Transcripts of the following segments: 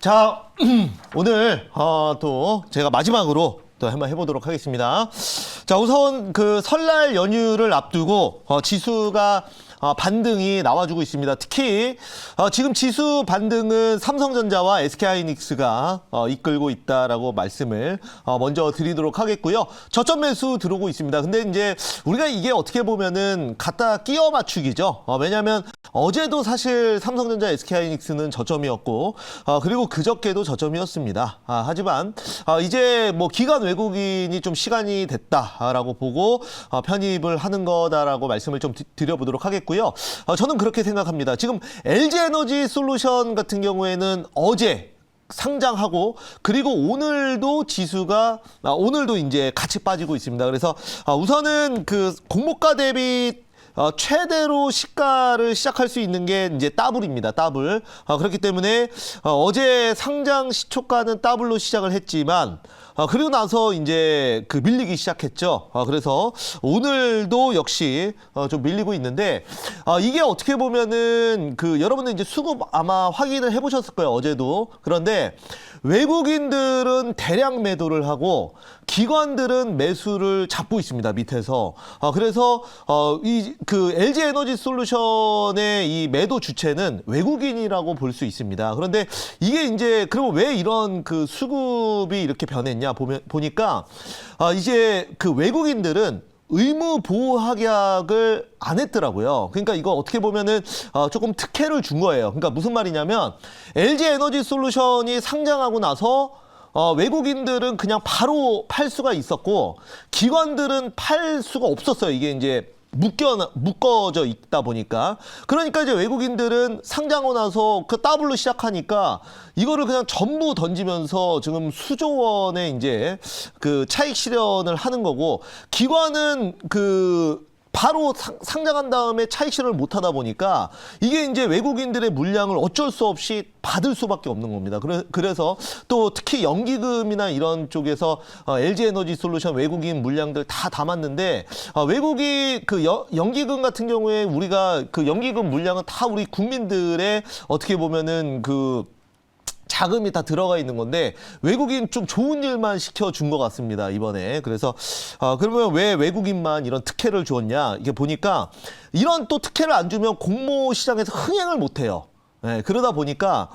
자, 오늘 또 제가 마지막으로 또 한번 해보도록 하겠습니다. 자, 우선 그 설날 연휴를 앞두고 지수가 반등이 나와주고 있습니다. 특히 지금 지수 반등은 삼성전자와 SK하이닉스가 이끌고 있다라고 말씀을 먼저 드리도록 하겠고요. 저점 매수 들어오고 있습니다. 근데 이제 우리가 이게 어떻게 보면은 갖다 끼워 맞추기죠. 왜냐하면 어제도 사실 삼성전자, SK하이닉스는 저점이었고 그리고 그저께도 저점이었습니다. 하지만 이제 뭐 기관 외국인이 좀 시간이 됐다라고 보고 편입을 하는 거다라고 말씀을 좀 드려보도록 하겠고요. 저는 그렇게 생각합니다. 지금 LG에너지솔루션 같은 경우에는 어제 상장하고 그리고 오늘도 지수가 오늘도 이제 같이 빠지고 있습니다. 그래서 우선은 그 공모가 대비 최대로 시가를 시작할 수 있는 게 이제 따블입니다. 따블. 그렇기 때문에 어제 상장 시초가는 따블로 시작을 했지만 그리고 나서 이제 그 밀리기 시작했죠. 그래서 오늘도 역시 좀 밀리고 있는데 이게 어떻게 보면은 그 여러분들 이제 수급 아마 확인을 해보셨을 거예요. 어제도. 그런데 외국인들은 대량 매도를 하고 기관들은 매수를 잡고 있습니다. 밑에서. 그래서 이 그 LG에너지솔루션의 이 매도 주체는 외국인이라고 볼 수 있습니다. 그런데 이게 이제 그리고 왜 이런 그 수급이 이렇게 변했냐 보니까 이제 그 외국인들은 의무 보호 확약을 안 했더라고요. 그러니까 이거 어떻게 보면은 조금 특혜를 준 거예요. 그러니까 무슨 말이냐면 LG에너지솔루션이 상장하고 나서 외국인들은 그냥 바로 팔 수가 있었고 기관들은 팔 수가 없었어요. 이게 이제 묶어져 있다 보니까. 그러니까 이제 외국인들은 상장하고 나서 그 더블로 시작하니까 이거를 그냥 전부 던지면서 지금 수조 원의 이제 그 차익 실현을 하는 거고 기관은 그 바로 상장한 다음에 차익 실현을 못 하다 보니까 이게 이제 외국인들의 물량을 어쩔 수 없이 받을 수밖에 없는 겁니다. 그래서 또 특히 연기금이나 이런 쪽에서 LG에너지솔루션 외국인 물량들 다 담았는데 외국이 그 연기금 같은 경우에 우리가 그 연기금 물량은 다 우리 국민들의 어떻게 보면은 그 자금이 다 들어가 있는 건데 외국인 좀 좋은 일만 시켜준 것 같습니다. 이번에. 그래서 그러면 왜 외국인만 이런 특혜를 주었냐 이게 보니까 이런 또 특혜를 안 주면 공모 시장에서 흥행을 못 해요. 네, 그러다 보니까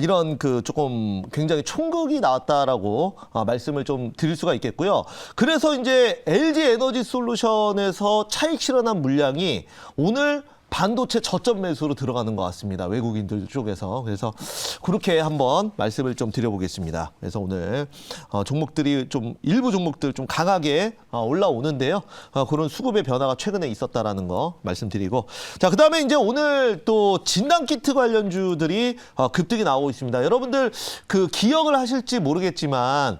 이런 그 조금 굉장히 총극이 나왔다라고 말씀을 좀 드릴 수가 있겠고요. 그래서 이제 LG에너지솔루션에서 차익 실현한 물량이 오늘 반도체 저점 매수로 들어가는 것 같습니다. 외국인들 쪽에서. 그래서 그렇게 한번 말씀을 좀 드려보겠습니다. 그래서 오늘 종목들이 좀 일부 종목들 좀 강하게 올라오는데요. 그런 수급의 변화가 최근에 있었다라는 거 말씀드리고 자, 그다음에 이제 오늘 또 진단키트 관련주들이 급등이 나오고 있습니다. 여러분들 그 기억을 하실지 모르겠지만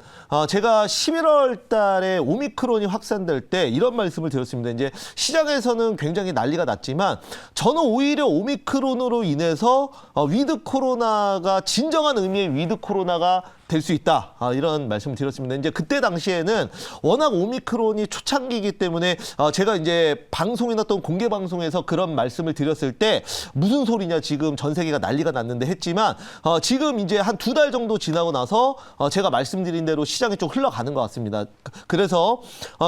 제가 11월 달에 오미크론이 확산될 때 이런 말씀을 드렸습니다. 이제 시장에서는 굉장히 난리가 났지만 저는 오히려 오미크론으로 인해서 위드 코로나가 진정한 의미의 위드 코로나가 될 수 있다. 이런 말씀을 드렸습니다. 이제 그때 당시에는 워낙 오미크론이 초창기이기 때문에 제가 이제 방송이나 또 공개 방송에서 그런 말씀을 드렸을 때 무슨 소리냐 지금 전 세계가 난리가 났는데 했지만 지금 이제 한 2달 정도 지나고 나서 제가 말씀드린 대로 시장이 좀 흘러가는 것 같습니다. 그래서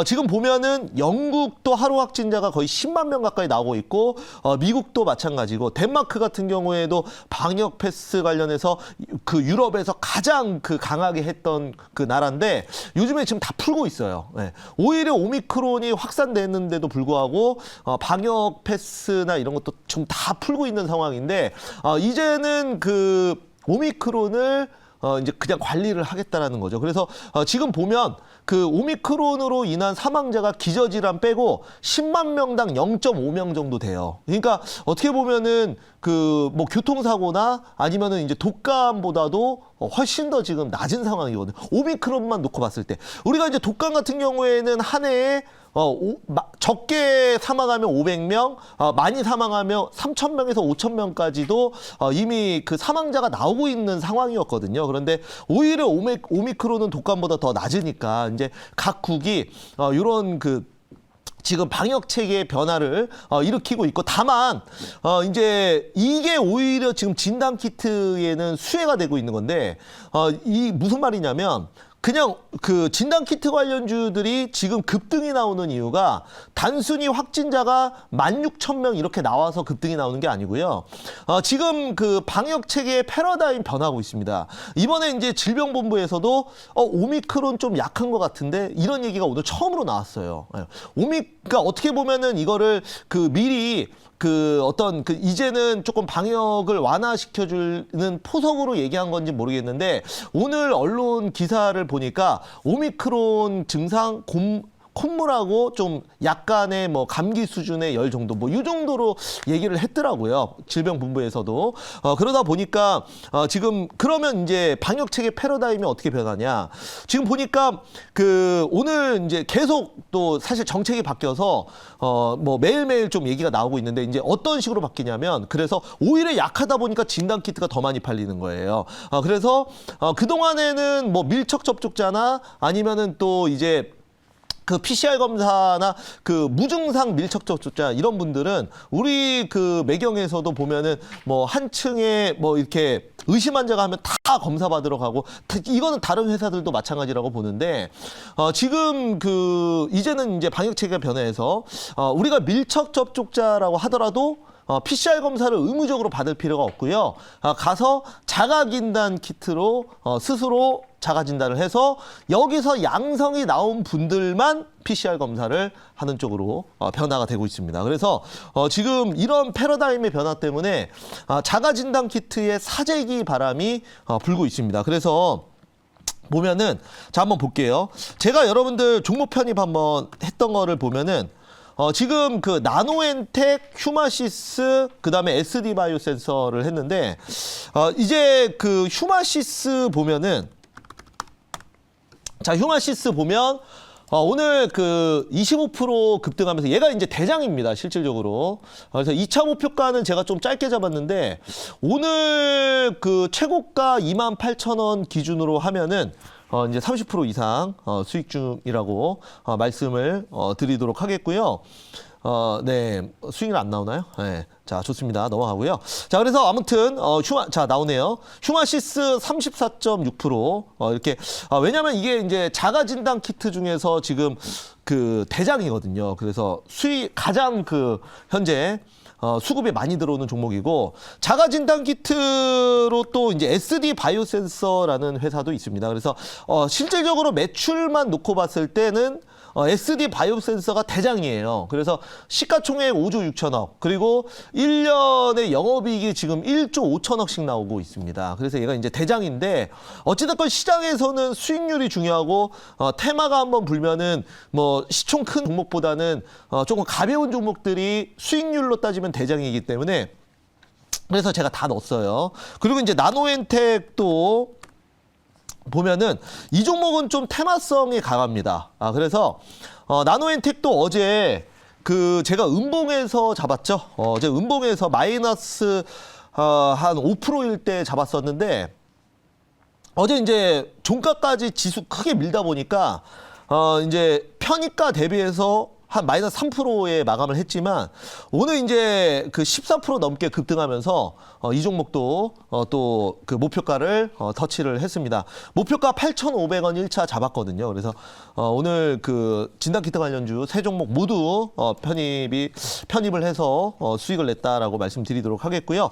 지금 보면은 영국도 하루 확진자가 거의 10만 명 가까이 나오고 있고 미국도 마찬가지고 덴마크 같은 경우에도 방역 패스 관련해서 그 유럽에서 가장 그 강하게 했던 그 나라인데 요즘에 지금 다 풀고 있어요. 네. 오히려 오미크론이 확산됐는데도 불구하고 방역 패스나 이런 것도 좀 다 풀고 있는 상황인데 이제는 그 오미크론을 이제 그냥 관리를 하겠다라는 거죠. 그래서 지금 보면 그 오미크론으로 인한 사망자가 기저질환 빼고 10만 명당 0.5명 정도 돼요. 그러니까 어떻게 보면은 그 뭐 교통사고나 아니면은 이제 독감보다도 훨씬 더 지금 낮은 상황이거든요. 오미크론만 놓고 봤을 때. 우리가 이제 독감 같은 경우에는 한 해에 적게 사망하면 500명, 많이 사망하면 3,000명에서 5,000명까지도 이미 그 사망자가 나오고 있는 상황이었거든요. 그런데 오히려 오미크론은 독감보다 더 낮으니까 이제 각국이 이런 그 지금 방역 체계의 변화를 일으키고 있고, 다만 이제 이게 오히려 지금 진단 키트에는 수혜가 되고 있는 건데, 이 무슨 말이냐면 그냥 그 진단 키트 관련주들이 지금 급등이 나오는 이유가 단순히 확진자가 16,000명 이렇게 나와서 급등이 나오는 게 아니고요. 지금 그 방역 체계의 패러다임 변하고 있습니다. 이번에 이제 질병본부에서도 오미크론 좀 약한 것 같은데 이런 얘기가 오늘 처음으로 나왔어요. 그러니까 어떻게 보면은 이거를 그 미리 그 어떤 그 이제는 조금 방역을 완화시켜주는 포석으로 얘기한 건지 모르겠는데, 오늘 언론 기사를 보니까 오미크론 증상 콧물하고 좀 약간의 뭐 감기 수준의 열 정도, 뭐 이 정도로 얘기를 했더라고요. 질병본부에서도. 그러다 보니까 지금 그러면 이제 방역 체계 패러다임이 어떻게 변하냐? 지금 보니까 그 오늘 이제 계속 또 사실 정책이 바뀌어서 뭐 매일매일 좀 얘기가 나오고 있는데, 이제 어떤 식으로 바뀌냐면, 그래서 오히려 약하다 보니까 진단 키트가 더 많이 팔리는 거예요. 그래서 그동안에는 뭐 밀접 접촉자나 아니면은 또 이제 그 PCR 검사나 그 무증상 밀접 접촉자 이런 분들은 우리 그 매경에서도 보면은 뭐 한 층에 뭐 이렇게 의심 환자가 하면 다 검사 받으러 가고, 이거는 다른 회사들도 마찬가지라고 보는데, 지금 그 이제는 이제 방역 체계가 변해서 우리가 밀접 접촉자라고 하더라도 PCR 검사를 의무적으로 받을 필요가 없고요. 가서 자가진단 키트로 스스로 자가진단을 해서 여기서 양성이 나온 분들만 PCR 검사를 하는 쪽으로 변화가 되고 있습니다. 그래서 지금 이런 패러다임의 변화 때문에 자가진단 키트의 사재기 바람이 불고 있습니다. 그래서 보면은 자 한번 볼게요. 제가 여러분들 종목 편입 한번 했던 거를 보면은 지금 그 나노엔텍, 휴마시스, 그다음에 SD 바이오 센서를 했는데, 이제 그 휴마시스 보면은, 자 휴마시스 보면 오늘 그 25% 급등하면서 얘가 이제 대장입니다, 실질적으로. 그래서 2차 목표가는 제가 좀 짧게 잡았는데, 오늘 그 최고가 28,000원 기준으로 하면은 이제 30% 이상 수익 중이라고 말씀을 드리도록 하겠고요. 네, 수익은 안 나오나요? 네. 자, 좋습니다. 넘어가고요. 자, 그래서 아무튼 자, 나오네요. 휴마시스 34.6%. 이렇게 왜냐면 이게 이제 자가 진단 키트 중에서 지금 그 대장이거든요. 그래서 수익 가장 그 현재 수급이 많이 들어오는 종목이고, 자가 진단 키트로 또 이제 SD 바이오 센서라는 회사도 있습니다. 그래서 실질적으로 매출만 놓고 봤을 때는 SD 바이오 센서가 대장이에요. 그래서 시가총액 5조 6천억, 그리고 1년의 영업이익이 지금 1조 5천억씩 나오고 있습니다. 그래서 얘가 이제 대장인데, 어찌됐건 시장에서는 수익률이 중요하고 테마가 한번 불면은 뭐 시총 큰 종목보다는 조금 가벼운 종목들이 수익률로 따지면 대장이기 때문에, 그래서 제가 다 넣었어요. 그리고 이제 나노엔텍도 보면은 이 종목은 좀 테마성이 강합니다. 그래서 나노엔텍도 어제 그 제가 음봉에서 잡았죠. 어제 음봉에서 마이너스 한 5%일 때 잡았었는데, 어제 이제 종가까지 지수 크게 밀다 보니까 이제 편입가 대비해서 한 마이너스 3%에 마감을 했지만, 오늘 이제 그 14% 넘게 급등하면서 이 종목도 또 그 목표가를 터치를 했습니다. 목표가 8,500원 1차 잡았거든요. 그래서 오늘 그 진단키트 관련주 세 종목 모두 편입을 해서 수익을 냈다라고 말씀드리도록 하겠고요.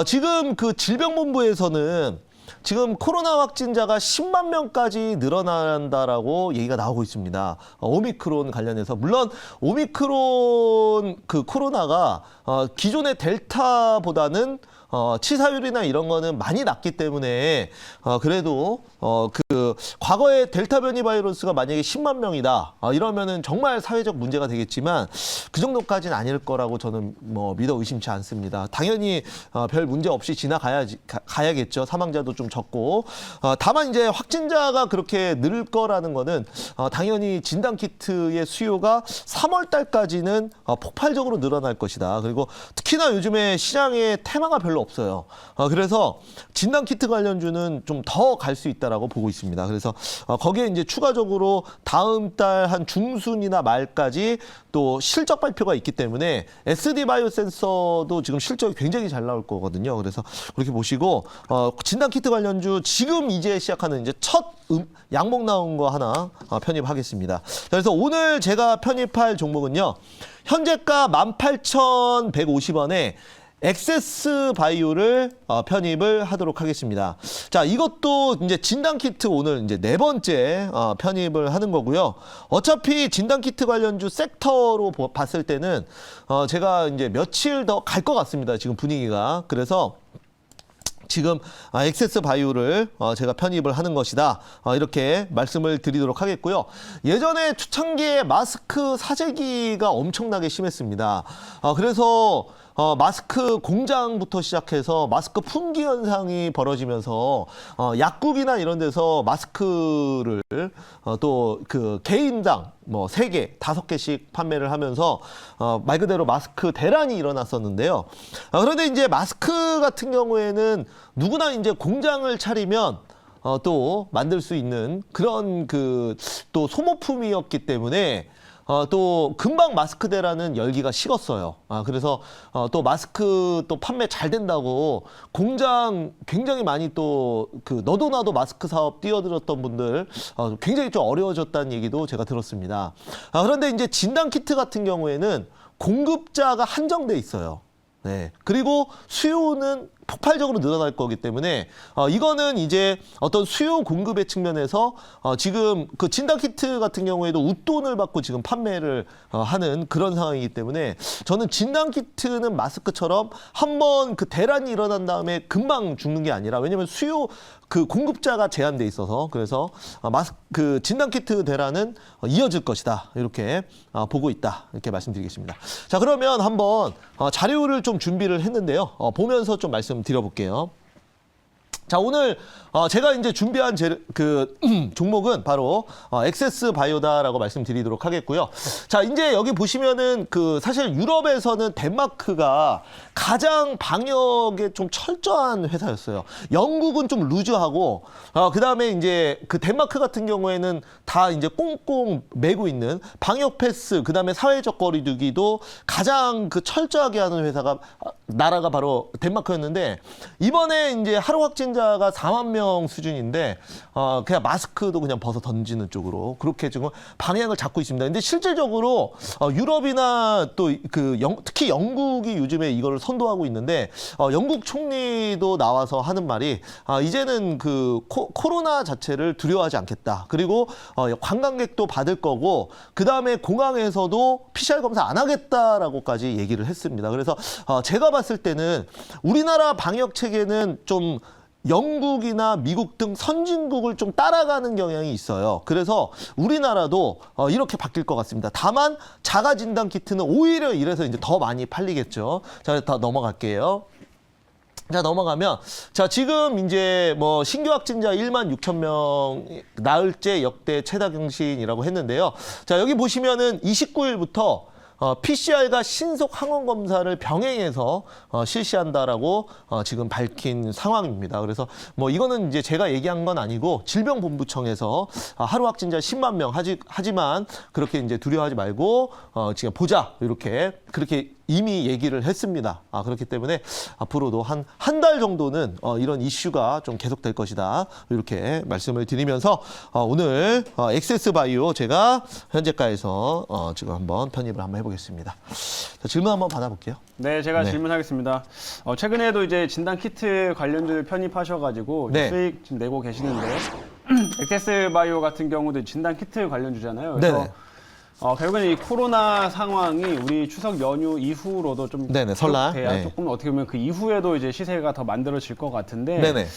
지금 그 질병본부에서는 지금 코로나 확진자가 10만 명까지 늘어난다라고 얘기가 나오고 있습니다. 오미크론 관련해서. 물론 오미크론 그 코로나가 기존의 델타보다는 치사율이나 이런 거는 많이 낮기 때문에 그래도 그 과거에 델타 변이 바이러스가 만약에 10만 명이다 이러면은 정말 사회적 문제가 되겠지만, 그 정도까지는 아닐 거라고 저는 뭐 믿어 의심치 않습니다. 당연히 별 문제 없이 가야겠죠. 사망자도 좀 적고. 다만 이제 확진자가 그렇게 늘 거라는 거는 당연히 진단 키트의 수요가 3월 달까지는 폭발적으로 늘어날 것이다. 그리고 특히나 요즘에 시장에 테마가 별로 없어요. 그래서 진단 키트 관련주는 좀 더 갈 수 있다라고 보고 있습니다. 있습니다. 그래서 거기에 이제 추가적으로 다음 달 한 중순이나 말까지 또 실적 발표가 있기 때문에 SD 바이오센서도 지금 실적이 굉장히 잘 나올 거거든요. 그래서 그렇게 보시고 진단 키트 관련주 지금 이제 시작하는 이제 첫 양봉 나온 거 하나 편입하겠습니다. 그래서 오늘 제가 편입할 종목은요. 현재가 18,150원에 엑세스 바이오를 편입을 하도록 하겠습니다. 자, 이것도 이제 진단 키트 오늘 이제 네 번째 편입을 하는 거고요. 어차피 진단 키트 관련주 섹터로 봤을 때는 제가 이제 며칠 더 갈 것 같습니다. 지금 분위기가. 그래서 지금 엑세스 바이오를 제가 편입을 하는 것이다. 이렇게 말씀을 드리도록 하겠고요. 예전에 초창기에 마스크 사재기가 엄청나게 심했습니다. 그래서 마스크 공장부터 시작해서 마스크 품귀 현상이 벌어지면서 약국이나 이런 데서 마스크를 또 그 개인당 뭐 3개, 5개씩 판매를 하면서 말 그대로 마스크 대란이 일어났었는데요. 그런데 이제 마스크 같은 경우에는 누구나 이제 공장을 차리면 또 만들 수 있는 그런 그 또 소모품이었기 때문에 또 금방 마스크 대라는 열기가 식었어요. 그래서 또 마스크 또 판매 잘 된다고 공장 굉장히 많이 또 그 너도 나도 마스크 사업 뛰어들었던 분들 굉장히 좀 어려워졌다는 얘기도 제가 들었습니다. 그런데 이제 진단 키트 같은 경우에는 공급자가 한정돼 있어요. 네. 그리고 수요는 폭발적으로 늘어날 거기 때문에 이거는 이제 어떤 수요 공급의 측면에서 지금 그 진단 키트 같은 경우에도 웃돈을 받고 지금 판매를 하는 그런 상황이기 때문에 저는 진단 키트는 마스크처럼 한번 그 대란이 일어난 다음에 금방 죽는 게 아니라 왜냐면 수요 그 공급자가 제한돼 있어서 그래서 그 진단 키트 대란은 이어질 것이다 이렇게 보고 있다 이렇게 말씀드리겠습니다. 자, 그러면 한번 자료를 좀 준비를 했는데요. 보면서 좀 말씀드려볼게요. 자, 오늘 제가 이제 준비한 종목은 바로 엑세스 바이오다라고 말씀드리도록 하겠고요. 자, 이제 여기 보시면은 그 사실 유럽에서는 덴마크가 가장 방역에 좀 철저한 회사였어요. 영국은 좀 루즈하고 그다음에 이제 그 덴마크 같은 경우에는 다 이제 꽁꽁 매고 있는 방역 패스 그다음에 사회적 거리두기도 가장 그 철저하게 하는 회사가 나라가 바로 덴마크였는데 이번에 이제 하루 확진자가 4만 명 수준인데 그냥 마스크도 그냥 벗어 던지는 쪽으로 그렇게 지금 방향을 잡고 있습니다. 근데 실질적으로 유럽이나 또 그 특히 영국이 요즘에 이거를 선도하고 있는데 영국 총리도 나와서 하는 말이 이제는 그 코로나 자체를 두려워하지 않겠다. 그리고 관광객도 받을 거고 그다음에 공항에서도 PCR 검사 안 하겠다라고까지 얘기를 했습니다. 그래서 제가 봤을 때는 우리나라 방역 체계는 좀 영국이나 미국 등 선진국을 좀 따라가는 경향이 있어요. 그래서 우리나라도 이렇게 바뀔 것 같습니다. 다만 자가 진단 키트는 오히려 이래서 이제 더 많이 팔리겠죠. 자, 다 넘어갈게요. 자, 넘어가면 자, 지금 이제 뭐 신규 확진자 1만 6천 명 나흘째 역대 최다 경신이라고 했는데요. 자, 여기 보시면은 29일부터 PCR과 신속 항원 검사를 병행해서 실시한다라고 지금 밝힌 상황입니다. 그래서 뭐 이거는 이제 제가 얘기한 건 아니고 질병본부청에서 하루 확진자 10만 명 하지만 그렇게 이제 두려워하지 말고 지금 보자 이렇게 그렇게 이미 얘기를 했습니다. 그렇기 때문에 앞으로도 한 달 정도는 이런 이슈가 좀 계속될 것이다. 이렇게 말씀을 드리면서 오늘 엑세스 바이오 제가 현재가에서 지금 한번 편입을 한번 해보겠습니다. 자, 질문 한번 받아볼게요. 네, 제가 네. 질문하겠습니다. 최근에도 이제 진단 키트 관련주를 편입하셔가지고 네. 수익 지금 내고 계시는데 엑세스 바이오 같은 경우도 진단 키트 관련주잖아요. 그래서 네네. 결국에는 이 코로나 상황이 우리 추석 연휴 이후로도 좀 네네, 설날. 계속돼야 네. 조금 어떻게 보면 그 이후에도 이제 시세가 더 만들어질 것 같은데 네네.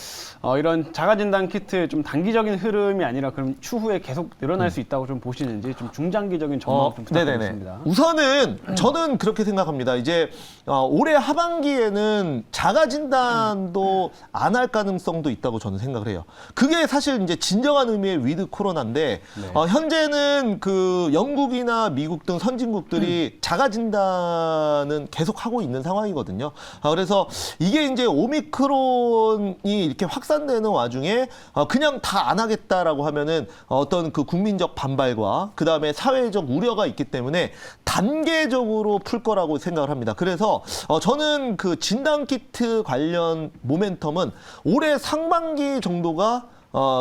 이런 자가진단 키트 좀 단기적인 흐름이 아니라 그럼 추후에 계속 늘어날 수 있다고 좀 보시는지 좀 중장기적인 전망 좀 부탁드리겠습니다. 우선은 저는 그렇게 생각합니다. 이제 올해 하반기에는 자가진단도 안 할 가능성도 있다고 저는 생각을 해요. 그게 사실 이제 진정한 의미의 위드 코로나인데 네. 현재는 그 영국 중국이나 미국 등 선진국들이 작아진다는 계속 하고 있는 상황이거든요. 그래서 이게 이제 오미크론이 이렇게 확산되는 와중에 그냥 다 안 하겠다라고 하면은 어떤 그 국민적 반발과 그 다음에 사회적 우려가 있기 때문에 단계적으로 풀 거라고 생각을 합니다. 그래서 저는 그 진단키트 관련 모멘텀은 올해 상반기 정도가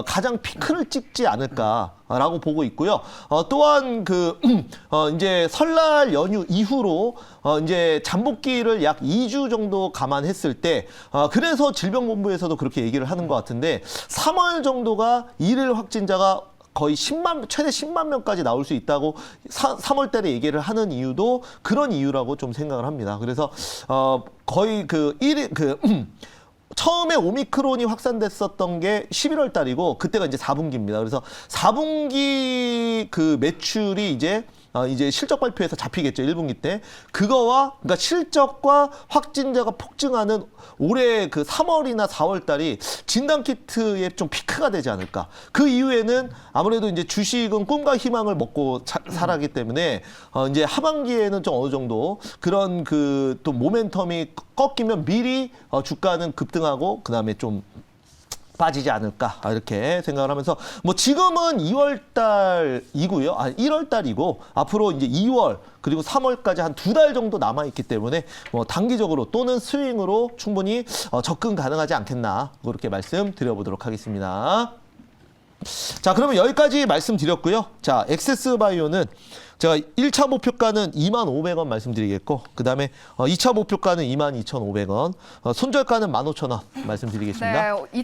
가장 피크를 찍지 않을까라고 보고 있고요. 또한 이제 설날 연휴 이후로 이제 잠복기를 약 2주 정도 감안했을 때 그래서 질병본부에서도 그렇게 얘기를 하는 것 같은데 3월 정도가 일일 확진자가 거의 최대 10만 명까지 나올 수 있다고 3월 달에 얘기를 하는 이유도 그런 이유라고 좀 생각을 합니다. 그래서 거의 처음에 오미크론이 확산됐었던 게 11월 달이고 그때가 이제 4분기입니다. 그래서 4분기 그 매출이 이제 실적 발표에서 잡히겠죠. 1분기 때. 그러니까 실적과 확진자가 폭증하는 올해 그 3월이나 4월 달이 진단키트의 좀 피크가 되지 않을까. 그 이후에는 아무래도 이제 주식은 꿈과 희망을 먹고 살아기 때문에 이제 하반기에는 좀 어느 정도 그런 그 또 모멘텀이 꺾이면 미리 주가는 급등하고 그다음에 좀 빠지지 않을까 이렇게 생각을 하면서 뭐 지금은 2월 달이고요. 1월 달이고 앞으로 이제 2월 그리고 3월까지 한 2달 정도 남아 있기 때문에 뭐 단기적으로 또는 스윙으로 충분히 접근 가능하지 않겠나 그렇게 말씀드려보도록 하겠습니다. 자, 그러면 여기까지 말씀드렸고요. 자, 엑세스바이오는 제가 1차 목표가는 25,500원 말씀드리겠고 그다음에 2차 목표가는 22,500원, 손절가는 15,000원 말씀드리겠습니다. 네,